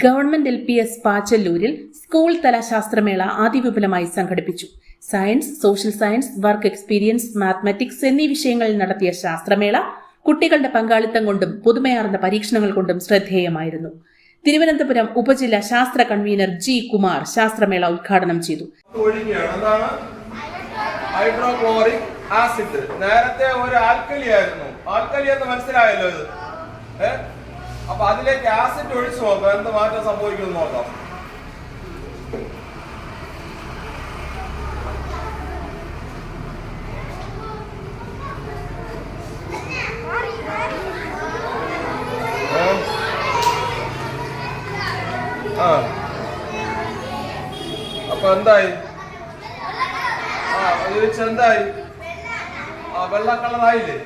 Government LPS പാച്ചല്ലൂരിൽ school തല ശാസ്ത്രമേള അതിവിപുലമായി സംഘടിപ്പിച്ചു. Science, social science, work experience, mathematics എന്നീ വിഷയങ്ങളിൽ നടത്തിയ ശാസ്ത്രമേള കുട്ടികളുടെ പങ്കാളിത്തം കൊണ്ടും പുതുമയാർന്ന പരീക്ഷണങ്ങൾ കൊണ്ടും ശ്രദ്ധേയമായിരുന്നു. തിരുവനന്തപുരം ഉപജില്ലാ ശാസ്ത്ര കൺവീനർ G. കുമാർ ശാസ്ത്രമേള ഉദ്ഘാടനം ചെയ്തു. ഹൈഡ്രോക്ലോറിക് ആസിഡ് നേരത്തെ ഒരു ആൽക്കലി ആയിരുന്നു. ആൽക്കലി എന്ന് മനസ്സിലായല്ലോ ഇത്. അപ്പൊ അതിലേക്ക് ആസിഡ് ഒഴിച്ചു നോക്കാം, എന്ത് മാറ്റം സംഭവിക്കുന്നു നോക്കാം. അപ്പൊ എന്തായി? എന്തായി? വെള്ള കളറായില്ലേ?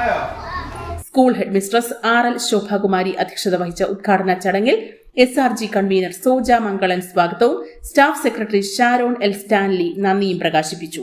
ആയാ? School head mistress RL Shobhakumari അധ്യക്ഷത വഹിച്ച ഉദ്ഘാടന ചടങ്ങിൽ SRG കൺവീനർ സോജ മംഗളൻ സ്വാഗതവും staff secretary Sharon L. Stanley നന്ദിയും പ്രകാശിപ്പിച്ചു.